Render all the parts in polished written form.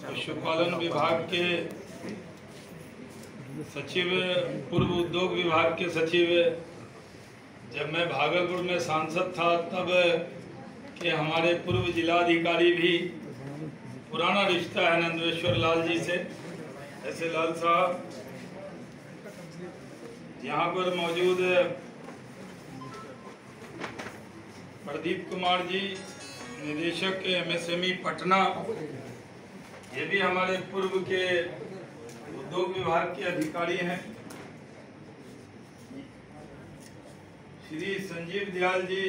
पशुपालन विभाग के सचिव, पूर्व उद्योग विभाग के सचिव, जब मैं भागलपुर में सांसद था तब के हमारे पूर्व जिलाधिकारी भी पुराना रिश्ता है नंदेश्वर लाल जी से, ऐसे लाल साहब। यहाँ पर मौजूद प्रदीप कुमार जी, निदेशक MSME पटना, ये भी हमारे पूर्व के उद्योग विभाग के अधिकारी हैं। श्री संजीव दयाल जी,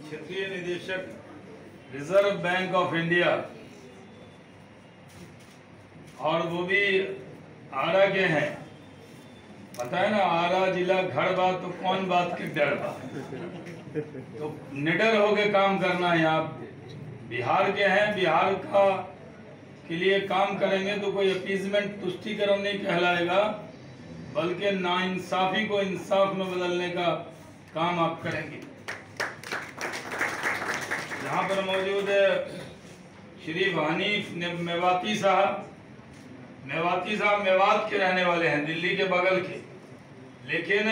क्षेत्रीय निदेशक रिजर्व बैंक ऑफ इंडिया, और वो भी आरा के हैं। पता है ना, आरा जिला घर बात तो कौन बात के डर बात, तो निडर होके काम करना है। आप बिहार के हैं, बिहार का के लिए काम करेंगे तो कोई अपीजमेंट, तुष्टिकरण नहीं कहलाएगा, बल्कि नाइंसाफी को इंसाफ में बदलने का काम आप करेंगे। यहाँ पर मौजूद श्री हनीफ मेवाती साहब। मेवाती साहब मेवात के रहने वाले हैं, दिल्ली के बगल के, लेकिन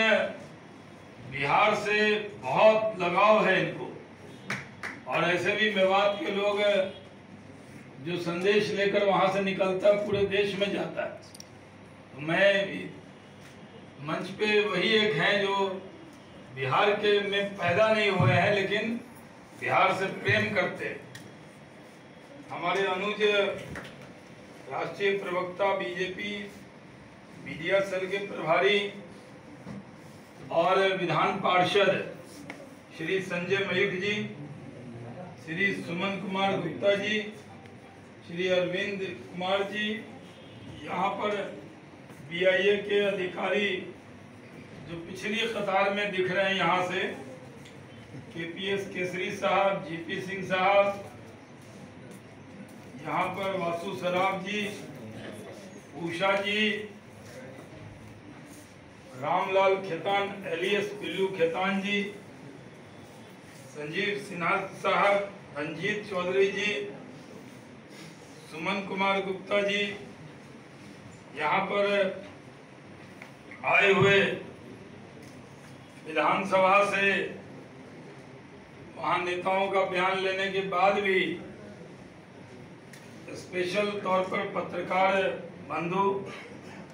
बिहार से बहुत लगाव है इनको। और ऐसे भी मेवात के लोग जो संदेश लेकर वहां से निकलता पूरे देश में जाता है। तो मैं मंच पे वही एक हैं जो बिहार के में पैदा नहीं हुए हैं लेकिन बिहार से प्रेम करते। हमारे अनुज राष्ट्रीय प्रवक्ता, बीजेपी मीडिया सेल के प्रभारी और विधान पार्षद श्री संजय मयूख जी, श्री सुमन कुमार गुप्ता जी, श्री अरविंद कुमार जी, यहाँ पर BIA के अधिकारी जो पिछली कतार में दिख रहे हैं, यहाँ से KPS केसरी साहब, GP सिंह साहब, यहाँ पर वासु सराफ जी, उषा जी, रामलाल खेतान, एलियस पिल्लू खेतान जी, संजीव सिन्हा साहब, रंजीत चौधरी जी, सुमन कुमार गुप्ता जी, यहाँ पर आए हुए विधानसभा से वहाँ नेताओं का बयान लेने के बाद भी स्पेशल तौर पर पत्रकार बंधु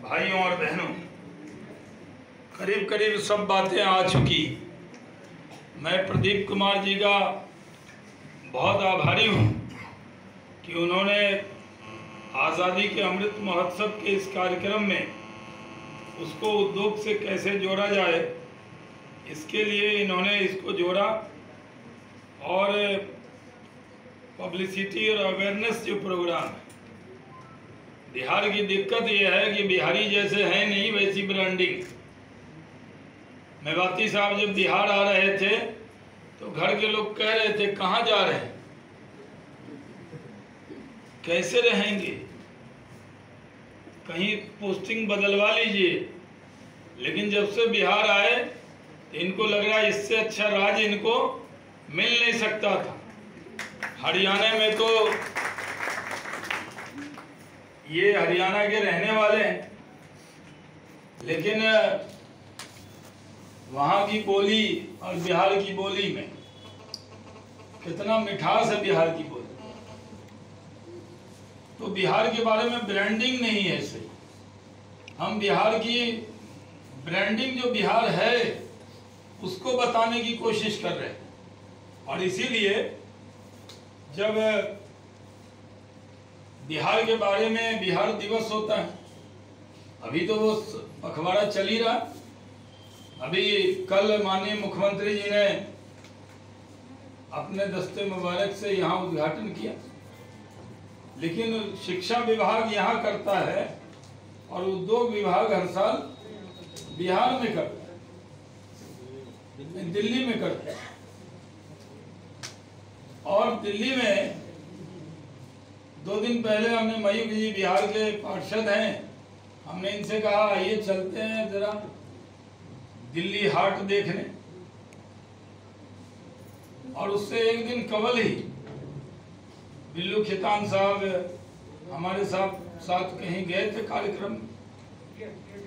भाइयों और बहनों, करीब करीब सब बातें आ चुकी। मैं प्रदीप कुमार जी का बहुत आभारी हूँ कि उन्होंने आज़ादी के अमृत महोत्सव के इस कार्यक्रम में उसको उद्योग से कैसे जोड़ा जाए, इसके लिए इन्होंने इसको जोड़ा। और पब्लिसिटी और अवेयरनेस जो प्रोग्राम है, बिहार की दिक्कत यह है कि बिहारी जैसे हैं नहीं वैसी ब्रांडिंग। मेवाती साहब जब बिहार आ रहे थे तो घर के लोग कह रहे थे कहाँ जा रहे हैं, कैसे रहेंगे, कहीं पोस्टिंग बदलवा लीजिए। लेकिन जब से बिहार आए तो इनको लग रहा है इससे अच्छा राज्य इनको मिल नहीं सकता था। हरियाणा में तो ये हरियाणा के रहने वाले हैं, लेकिन वहाँ की बोली और बिहार की बोली में कितना मिठास है बिहार की बोली। तो बिहार के बारे में ब्रांडिंग नहीं है सही। हम बिहार की ब्रांडिंग जो बिहार है उसको बताने की कोशिश कर रहे हैं। और इसीलिए जब बिहार के बारे में बिहार दिवस होता है, अभी तो वो पखवाड़ा चल ही रहा। अभी कल माननीय मुख्यमंत्री जी ने अपने दस्ते मुबारक से यहाँ उद्घाटन किया, लेकिन शिक्षा विभाग यहाँ करता है और उद्योग विभाग हर साल बिहार में करता है, दिल्ली में करता है। और दिल्ली में 2 दिन पहले हमने मयूख जी बिहार के पार्षद हैं, हमने इनसे कहा आइए चलते हैं जरा। 」 दिल्ली हाट देखने। और उससे एक दिन कबल ही बिल्लू खेतान साहब हमारे साथ कहीं गए थे कार्यक्रम में,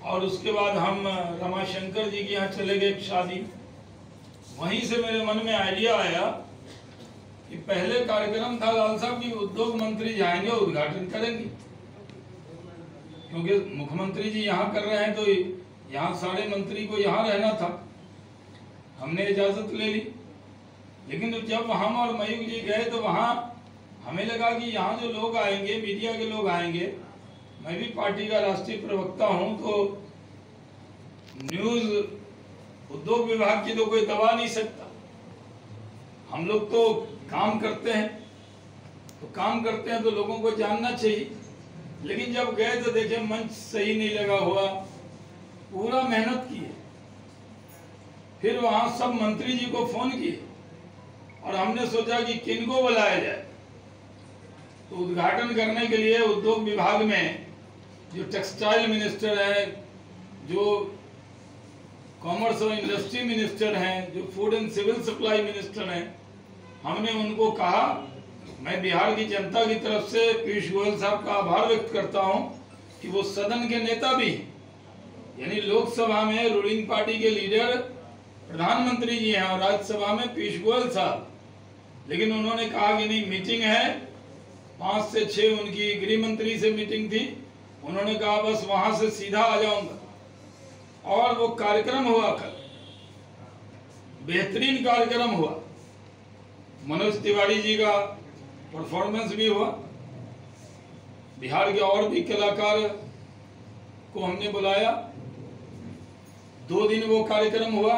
और उसके बाद हम रमाशंकर जी के यहाँ चले गए शादी। वहीं से मेरे मन में आइडिया आया कि पहले कार्यक्रम था लाल साहब की उद्योग मंत्री जाएंगे उद्घाटन करेंगे, क्योंकि मुख्यमंत्री जी यहाँ कर रहे हैं तो यहाँ सारे मंत्री को यहाँ रहना था। हमने इजाजत ले ली, लेकिन जब हम और मयूख जी गए तो वहाँ हमें लगा कि यहाँ जो लोग आएंगे, मीडिया के लोग आएंगे, मैं भी पार्टी का राष्ट्रीय प्रवक्ता हूँ, तो न्यूज उद्योग विभाग की तो कोई दबा नहीं सकता। हम लोग तो काम करते हैं, तो लोगों को जानना चाहिए। लेकिन जब गए तो देखे मंच सही नहीं लगा हुआ, पूरा मेहनत किए, फिर वहां सब मंत्री जी को फोन किए और हमने सोचा कि किनको बुलाया जाए। तो उद्घाटन करने के लिए उद्योग विभाग में जो टेक्सटाइल मिनिस्टर है, जो कॉमर्स और इंडस्ट्री मिनिस्टर हैं, जो food and civil supply minister हैं, हमने उनको कहा, मैं बिहार की जनता की तरफ से पीयूष गोयल साहब का आभार व्यक्त करता हूं कि वो सदन के नेता भी, यानी लोकसभा में रूलिंग पार्टी के लीडर प्रधानमंत्री जी हैं और राज्यसभा में पीयूष गोयल साहब, लेकिन उन्होंने कहा कि नहीं, मीटिंग है, 5 से 6 उनकी गृह मंत्री से मीटिंग थी, उन्होंने कहा बस वहां से सीधा आ जाऊंगा। और वो कार्यक्रम हुआ, कल बेहतरीन कार्यक्रम हुआ, मनोज तिवारी जी का परफॉर्मेंस भी हुआ, बिहार के और भी कलाकार को हमने बुलाया। 2 दिन वो कार्यक्रम हुआ,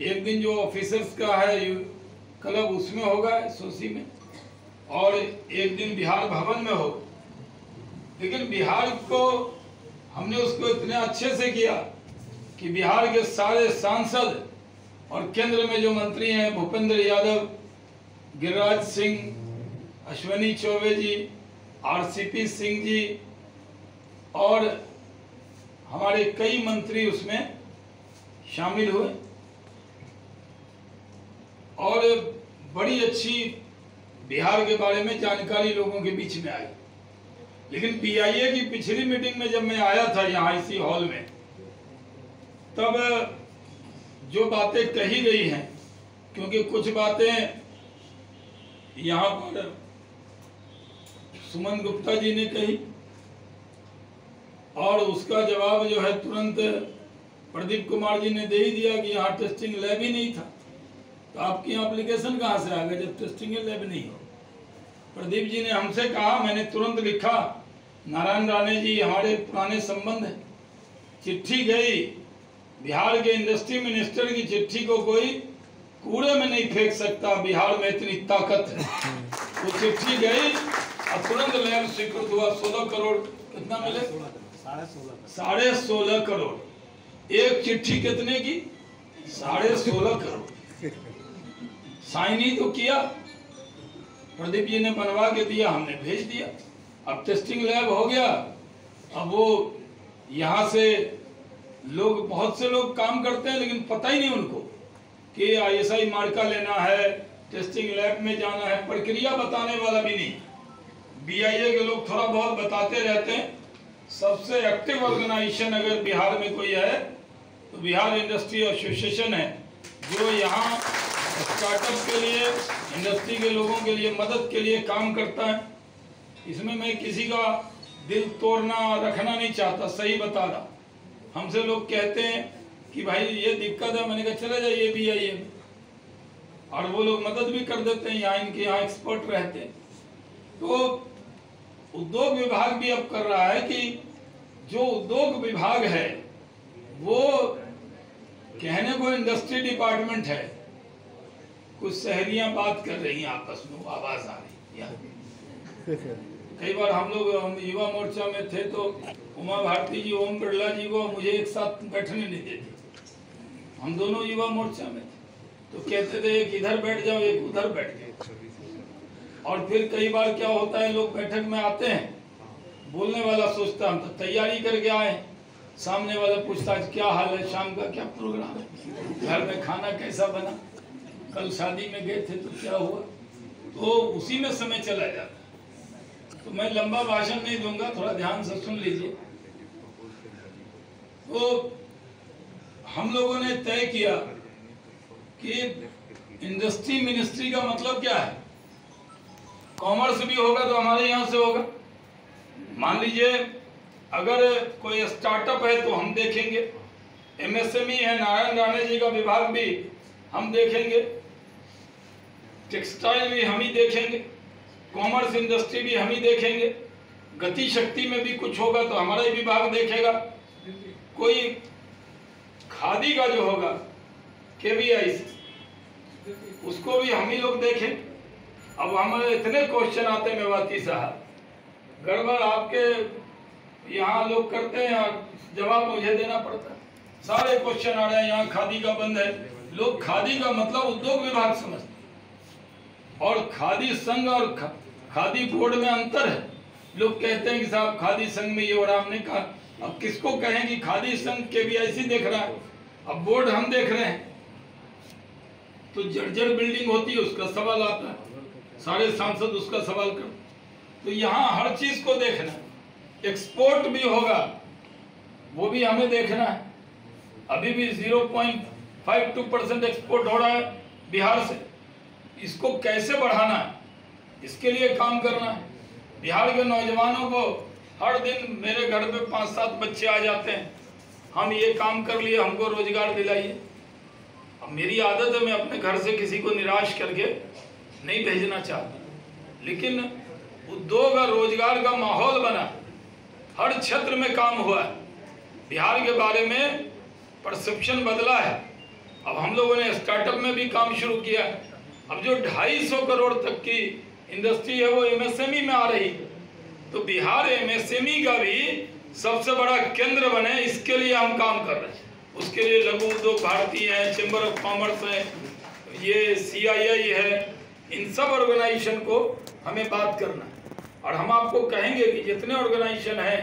एक दिन जो ऑफिसर्स का है क्लब उसमें होगा सोसी में, और एक दिन बिहार भवन में होगा। लेकिन बिहार को हमने उसको इतने अच्छे से किया कि बिहार के सारे सांसद और केंद्र में जो मंत्री हैं, भूपेंद्र यादव, गिरिराज सिंह, अश्विनी चौबे जी, आरसीपी सिंह जी और हमारे कई मंत्री उसमें शामिल हुए, और बड़ी अच्छी बिहार के बारे में जानकारी लोगों के बीच में आई। लेकिन बीआईए की पिछली मीटिंग में जब मैं आया था यहाँ इसी हॉल में, तब जो बातें कही गई हैं, क्योंकि कुछ बातें यहाँ पर सुमन गुप्ता जी ने कही और उसका जवाब जो है तुरंत प्रदीप कुमार जी ने दे ही दिया कि यहाँ टेस्टिंग लैब ही नहीं था। तो आपकी एप्लीकेशन कहाँ से आ गया जब टेस्टिंग लैब नहीं हो? प्रदीप जी ने हमसे कहा, मैंने तुरंत लिखा, नारायण राणे जी हमारे पुराने संबंध है, चिट्ठी गई, बिहार के इंडस्ट्री मिनिस्टर की चिट्ठी को कोई कूड़े में नहीं फेंक सकता, बिहार में इतनी ताकत है। वो चिट्ठी गई और तुरंत लैब स्वीकृत हुआ। 16 करोड़ कितना मिले? 16.5 करोड़। एक चिट्ठी कितने की? 16.5 करोड़। साइन ही तो किया, प्रदीप जी ने बनवा के दिया, हमने भेज दिया। अब टेस्टिंग लैब हो गया। अब वो यहाँ से लोग, बहुत से लोग काम करते हैं लेकिन पता ही नहीं उनको कि ISI मार्का लेना है, टेस्टिंग लैब में जाना है, प्रक्रिया बताने वाला भी नहीं। BIA के लोग थोड़ा बहुत बताते रहते हैं। सबसे एक्टिव ऑर्गेनाइजेशन अगर बिहार में कोई है तो बिहार इंडस्ट्री एसोसिएशन है, जो यहाँ स्टार्टअप के लिए, इंडस्ट्री के लोगों के लिए मदद के लिए काम करता है। इसमें मैं किसी का दिल तोड़ना रखना नहीं चाहता, सही बता रहा। हमसे लोग कहते हैं कि भाई ये दिक्कत है, मैंने कहा चले जाइए BIA में, और वो लोग मदद भी कर देते हैं, यहाँ इनके यहाँ एक्सपर्ट रहते हैं। तो उद्योग विभाग भी अब कर रहा है कि जो उद्योग विभाग है वो कहने को इंडस्ट्री डिपार्टमेंट है, कुछ सहेलियां बात कर रही हैं आपस में, आवाज आ रही है। कई बार हम लोग युवा मोर्चा में थे तो उमा भारती जी, ओम बिरला जी को मुझे एक साथ बैठने नहीं देती। हम दोनों युवा मोर्चा में थे तो कहते थे एक इधर बैठ जाओ, एक उधर बैठ जाओ। और फिर कई बार क्या होता है, लोग बैठक में आते हैं, बोलने वाला सोचता हम तो तैयारी करके आए, सामने वाला पूछता क्या हाल है, शाम का क्या प्रोग्राम है, घर में खाना कैसा बना। कल शादी में गए थे तो क्या हुआ, तो उसी में समय चला जाता। तो मैं लंबा भाषण नहीं दूंगा, थोड़ा ध्यान से सुन लीजिए। तो हम लोगों ने तय किया कि इंडस्ट्री मिनिस्ट्री का मतलब क्या है। कॉमर्स भी होगा तो हमारे यहाँ से होगा। मान लीजिए अगर कोई स्टार्टअप है तो हम देखेंगे, एमएसएमई है, नारायण राणे जी का विभाग भी हम देखेंगे, टेक्सटाइल भी हम ही देखेंगे, कॉमर्स इंडस्ट्री भी हम ही देखेंगे, गति शक्ति में भी कुछ होगा तो हमारा ही विभाग देखेगा। कोई खादी का जो होगा केवीआई, उसको भी हम ही लोग देखें। अब हमारे इतने क्वेश्चन आते हैं मेवाती साहब, गड़बड़ आपके यहाँ लोग करते हैं और जवाब मुझे देना पड़ता है। सारे क्वेश्चन आ रहे हैं, यहाँ खादी का बंद है। लोग खादी का मतलब उद्योग विभाग समझते हैं, और खादी संघ और खादी बोर्ड में अंतर है। लोग कहते हैं कि साहब खादी संघ में ये हो रहा, हमने कहा अब किसको कहें कि खादी संघ केवीआईसी देख रहा है, अब बोर्ड हम देख रहे हैं। तो जर्जर बिल्डिंग होती है, उसका सवाल आता है, सारे सांसद उसका सवाल कर। तो यहाँ हर चीज को देखना है। एक्सपोर्ट भी होगा, वो भी हमें देखना है। अभी भी 0.52% एक्सपोर्ट हो रहा है बिहार से, इसको कैसे बढ़ाना है, इसके लिए काम करना है। बिहार के नौजवानों को हर दिन मेरे घर पे 5-7 बच्चे आ जाते हैं, हम ये काम कर लिए, हमको रोजगार दिलाइए। अब मेरी आदत है, मैं अपने घर से किसी को निराश करके नहीं भेजना चाहता, लेकिन उद्योग और रोजगार का माहौल बना, हर क्षेत्र में काम हुआ है। बिहार के बारे में परसेप्शन बदला है। अब हम लोगों ने स्टार्टअप में भी काम शुरू किया। अब जो 250 करोड़ तक की इंडस्ट्री है वो एमएसएमई में आ रही, तो बिहार एमएसएमई का भी सबसे बड़ा केंद्र बने, इसके लिए हम काम कर रहे हैं। उसके लिए लघु उद्योग भारती है, चैम्बर ऑफ कॉमर्स है, ये CII है, इन सब ऑर्गेनाइजेशन को हमें बात करना है। और हम आपको कहेंगे कि जितने ऑर्गेनाइजेशन हैं,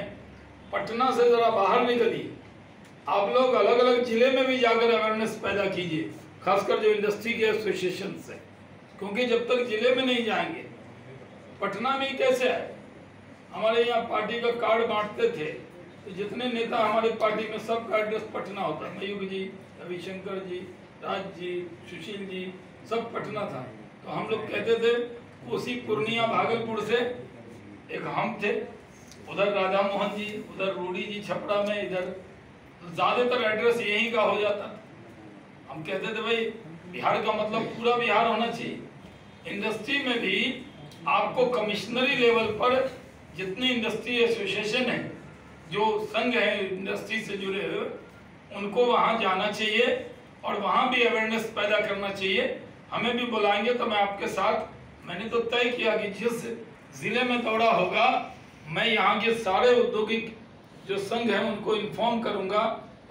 पटना से जरा बाहर निकलिए, आप लोग अलग अलग जिले में भी जाकर अवेयरनेस पैदा कीजिए, खासकर जो इंडस्ट्री के एसोसिएशन से, क्योंकि जब तक जिले में नहीं जाएंगे, पटना में कैसे है। हमारे यहाँ पार्टी का कार्ड बांटते थे, तो जितने नेता हमारे पार्टी में सबका एड्रेस पटना होता, मयूख जी, रविशंकर जी, राज जी, सुशील जी, सब पटना था। तो हम लोग कहते थे कोसी, पूर्णिया, भागलपुर से एक हम थे, उधर राधा मोहन जी, उधर रूडी जी छपरा में, इधर ज्यादातर एड्रेस यहीं का हो जाता। हम कहते थे भाई बिहार का मतलब पूरा बिहार होना चाहिए। इंडस्ट्री में भी आपको कमिश्नरी लेवल पर जितनी इंडस्ट्री एसोसिएशन है, जो संघ है इंडस्ट्री से जुड़े हुए, उनको वहाँ जाना चाहिए और वहाँ भी अवेयरनेस पैदा करना चाहिए। हमें भी बुलाएंगे तो मैं आपके साथ, मैंने तो तय किया कि जिस जिले में दौरा होगा, मैं यहाँ के सारे औद्योगिक जो संघ है उनको इन्फॉर्म करूंगा,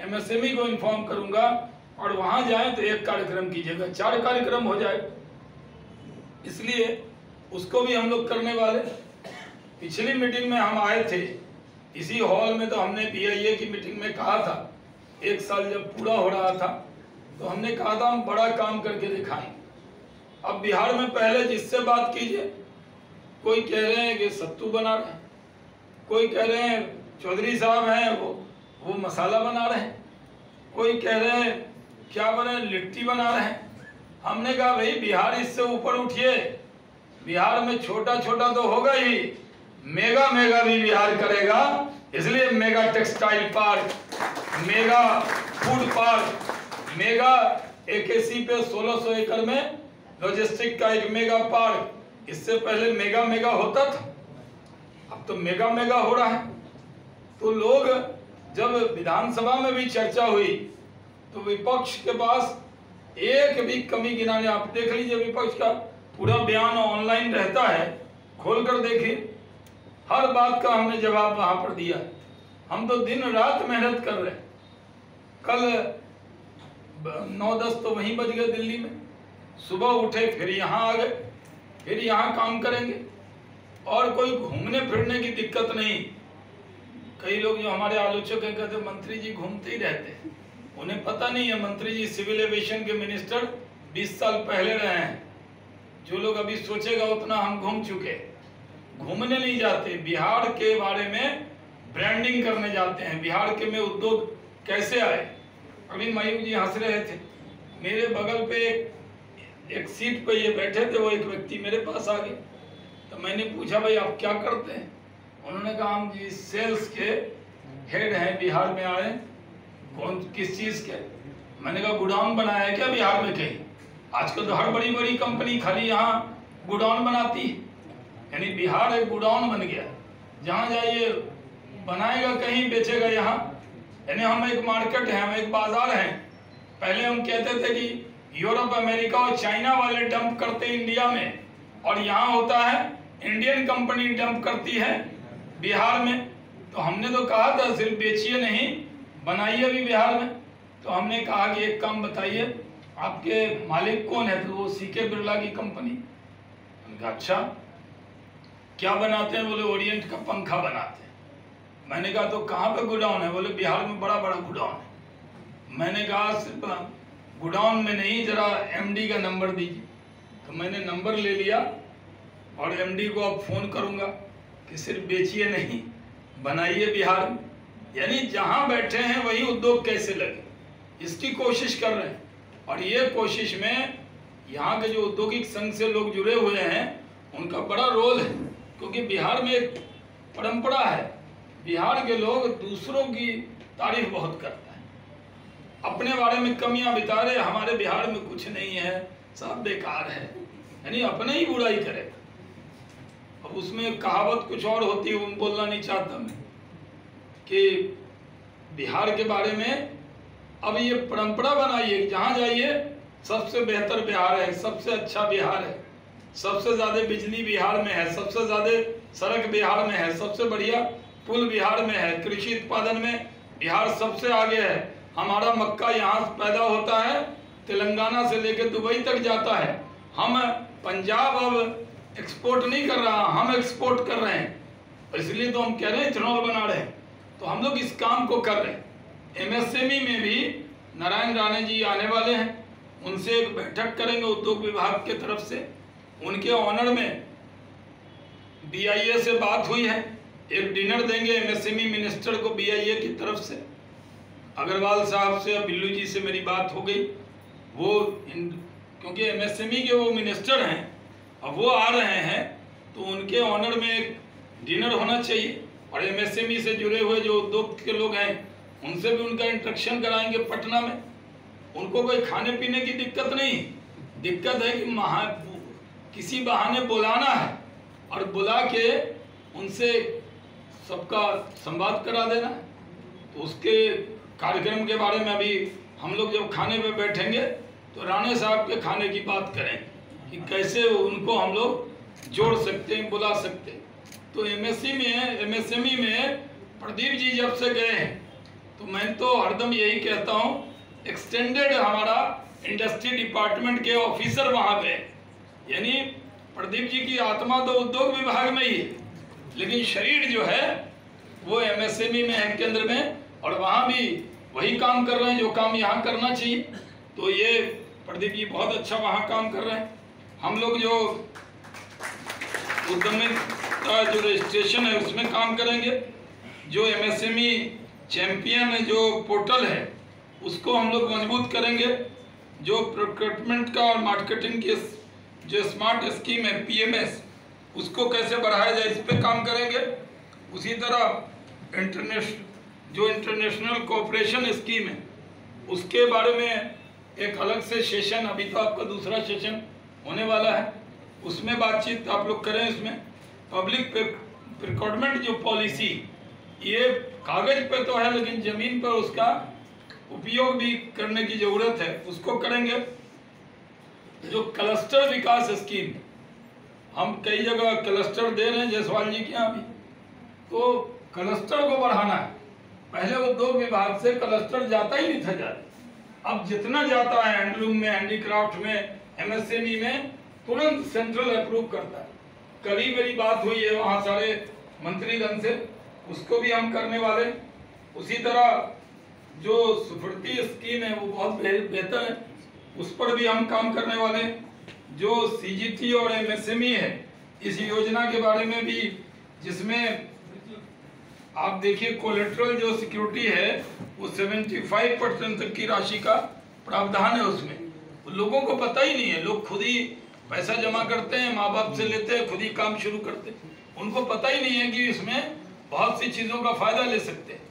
एमएसएमई को इन्फॉर्म करूंगा, और वहां जाए तो एक कार्यक्रम की जगह 4 कार्यक्रम हो जाए। इसलिए उसको भी हम लोग करने वाले। पिछली मीटिंग में हम आए थे इसी हॉल में, तो हमने BIA की मीटिंग में कहा था, 1 साल जब पूरा हो रहा था, तो हमने कहा था हम बड़ा काम करके दिखाएं। अब बिहार में पहले जिससे बात कीजिए, कोई कह रहे हैं कि सत्तू बना रहे हैं, कोई कह रहे हैं चौधरी साहब हैं वो मसाला बना रहे हैं, कोई कह रहे हैं क्या बने, लिट्टी बना रहे हैं। हमने कहा भाई बिहार इससे ऊपर उठिए, बिहार में छोटा छोटा तो होगा ही, मेगा मेगा भी बिहार करेगा। इसलिए mega textile park, mega food park, mega AKC पे 1600 एकड़ में लॉजिस्टिक का एक मेगा पार्क। इससे पहले मेगा मेगा होता था, अब तो मेगा मेगा हो रहा है। तो लोग, जब विधानसभा में भी चर्चा हुई तो विपक्ष के पास एक भी कमी गिनाने, आप देख लीजिए विपक्ष का पूरा बयान ऑनलाइन रहता है, खोलकर देखिए, हर बात का हमने जवाब वहां पर दिया। हम तो दिन रात मेहनत कर रहे हैं। कल 9-10 तो वहीं बज गए दिल्ली में, सुबह उठे फिर यहाँ आ गए, फिर यहाँ काम करेंगे। और कोई घूमने फिरने की दिक्कत नहीं। कई लोग जो हमारे आलोचक हैं कहते मंत्री जी घूमते ही रहते हैं, उन्हें पता नहीं है मंत्री जी सिविल एविएशन के मिनिस्टर 20 साल पहले रहे हैं। जो लोग अभी सोचेगा उतना हम घूम चुके। घूमने नहीं जाते, बिहार के बारे में ब्रांडिंग करने जाते हैं। बिहार के में उद्योग कैसे आए। अभी मयूर जी हंस रहे थे, मेरे बगल पे एक सीट पे ये बैठे थे, वो एक व्यक्ति मेरे पास आ गए। तो मैंने पूछा भाई आप क्या करते हैं? उन्होंने कहा हम जी सेल्स के हेड हैं, बिहार में आए। कौन किस चीज़ के? मैंने कहा गोडाउन बनाया है क्या बिहार में कहीं? आजकल तो हर बड़ी बड़ी कंपनी खाली यहाँ गोडाउन बनाती है। यानी बिहार एक गोडाउन बन गया, जहाँ जाइए बनाएगा कहीं, बेचेगा यहाँ। यानी हम एक मार्केट है, हम एक बाजार हैं। पहले हम कहते थे कि यूरोप, अमेरिका और चाइना वाले डंप करते इंडिया में, और यहाँ होता है इंडियन कंपनी डंप करती है बिहार में। तो हमने तो कहा था सिर्फ बेचिए नहीं, बनाइए भी बिहार में। तो हमने कहा कि एक काम बताइए, आपके मालिक कौन है? तो वो सीके बिरला की कंपनी। मैंने कहा अच्छा, क्या बनाते हैं? बोले ओरिएंट का पंखा बनाते हैं। मैंने कहा तो कहाँ पे गोडाउन है? बोले बिहार में बड़ा बड़ा गोडाउन है। मैंने कहा सिर्फ गोडाउन में नहीं, जरा एमडी का नंबर दीजिए। तो मैंने नंबर ले लिया और एमडी को अब फ़ोन करूँगा कि सिर्फ बेचिए नहीं, बनाइए बिहार में। यानी जहाँ बैठे हैं वही उद्योग कैसे लगे, इसकी कोशिश कर रहे हैं। और ये कोशिश में यहाँ के जो औद्योगिक संघ से लोग जुड़े हुए हैं उनका बड़ा रोल है, क्योंकि बिहार में एक परंपरा है, बिहार के लोग दूसरों की तारीफ बहुत करते हैं, अपने बारे में कमियां बता रहे हमारे बिहार में कुछ नहीं है, सब बेकार है, यानी अपने ही बुराई करे। अब उसमें कहावत कुछ और होती है, वो बोलना नहीं चाहता मैं, कि बिहार के बारे में अब ये परंपरा बनाइए, जहाँ जाइए सबसे बेहतर बिहार है, सबसे अच्छा बिहार है, सबसे ज़्यादा बिजली बिहार में है, सबसे ज़्यादा सड़क बिहार में है, सबसे बढ़िया पुल बिहार में है, कृषि उत्पादन में बिहार सबसे आगे है, हमारा मक्का यहाँ पैदा होता है, तेलंगाना से लेकर दुबई तक जाता है। हम पंजाब अब एक्सपोर्ट नहीं कर रहा, हम एक्सपोर्ट कर रहे हैं, इसलिए तो हम कह रहे हैं इथेनॉल बना रहे हैं। तो हम लोग इस काम को कर रहे हैं। एमएसएमई में भी नारायण राणे जी आने वाले हैं, उनसे एक बैठक करेंगे उद्योग विभाग के तरफ से। उनके ऑनर में बीआईए से बात हुई है, एक डिनर देंगे एमएसएमई मिनिस्टर को बीआईए की तरफ से। अग्रवाल साहब से, बिल्लू जी से मेरी बात हो गई, वो क्योंकि एमएसएमई के वो मिनिस्टर हैं, अब वो आ रहे हैं तो उनके ऑनर में एक डिनर होना चाहिए। और एमएसएमई से जुड़े हुए जो उद्योग के लोग हैं उनसे भी उनका इंट्रक्शन कराएंगे पटना में। उनको कोई खाने पीने की दिक्कत नहीं, दिक्कत है कि किसी बहाने बुलाना है और बुला के उनसे सबका संवाद करा देना है। तो उसके कार्यक्रम के बारे में अभी हम लोग जब खाने पे बैठेंगे तो राणे साहब के खाने की बात करें कि कैसे उनको हम लोग जोड़ सकते हैं, बुला सकते हैं। तो एमएसएमई में प्रदीप जी जब से गए हैं तो मैं तो हरदम यही कहता हूँ, एक्सटेंडेड हमारा इंडस्ट्री डिपार्टमेंट के ऑफिसर वहाँ गए। यानी प्रदीप जी की आत्मा तो उद्योग विभाग में ही है, लेकिन शरीर जो है वो एमएसएमई में है केंद्र में, और वहाँ भी वही काम कर रहे हैं जो काम यहाँ करना चाहिए। तो ये प्रदीप जी बहुत अच्छा वहाँ काम कर रहे हैं। हम लोग जो उद्यमी का जो रजिस्ट्रेशन है उसमें काम करेंगे। जो एमएसएमई चैंपियन जो पोर्टल है उसको हम लोग मजबूत करेंगे। जो प्रोक्योरमेंट का और मार्केटिंग की जो स्मार्ट स्कीम है पीएमएस, उसको कैसे बढ़ाया जाए इस पे काम करेंगे। उसी तरह इंटरनेशनल कोऑपरेशन स्कीम है उसके बारे में एक अलग से सेशन, अभी तो आपका दूसरा सेशन होने वाला है, उसमें बातचीत आप लोग करें। इसमें पब्लिक प्रिक्योरमेंट जो पॉलिसी, ये कागज पे तो है लेकिन ज़मीन पर उसका उपयोग भी करने की ज़रूरत है, उसको करेंगे। जो क्लस्टर विकास स्कीम, हम कई जगह क्लस्टर दे रहे हैं जायसवाल जी के यहाँ भी, तो क्लस्टर को बढ़ाना है। पहले उद्योग विभाग से क्लस्टर जाता ही नहीं था ज़्यादा, अब जितना जाता है हैंडलूम में, हैंडीक्राफ्ट में, एमएसएमई में, तुरंत सेंट्रल अप्रूव करता है। कल ही मेरी बात हुई है वहाँ सारे मंत्रीगण से, उसको भी हम करने वाले। उसी तरह जो सुफर्ती स्कीम है वो बहुत बेहतर है, उस पर भी हम काम करने वाले हैं। जो CGT और MSME है, इस योजना के बारे में भी, जिसमें आप देखिए कोलेट्रल जो सिक्योरिटी है वो 75% तक की राशि का प्रावधान है उसमें। लोगों को पता ही नहीं है, लोग खुद ही पैसा जमा करते हैं, माँ बाप से लेते हैं, खुद ही काम शुरू करते हैं। उनको पता ही नहीं है कि इसमें बहुत सी चीज़ों का फायदा ले सकते हैं।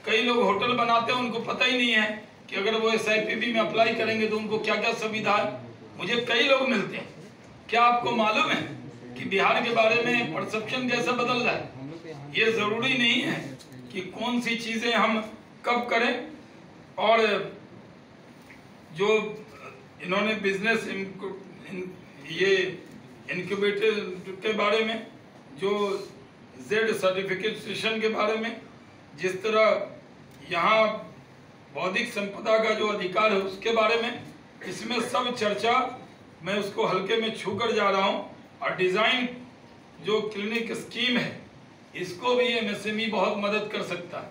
कई लोग होटल बनाते हैं, उनको पता ही नहीं है कि अगर वो SIPB में अप्लाई करेंगे तो उनको क्या क्या सुविधा है। मुझे कई लोग मिलते हैं। क्या आपको मालूम है कि बिहार के बारे में परसेप्शन कैसा बदल रहा है? ये ज़रूरी नहीं है कि कौन सी चीज़ें हम कब करें। और जो इन्होंने बिजनेस ये इनक्यूबेटर के बारे में, जो Z सर्टिफिकेशन के बारे में, जिस तरह यहाँ बौद्धिक संपदा का जो अधिकार है उसके बारे में, इसमें सब चर्चा मैं उसको हल्के में छू कर जा रहा हूँ। और डिज़ाइन जो क्लिनिक स्कीम है, इसको भी MSME बहुत मदद कर सकता है।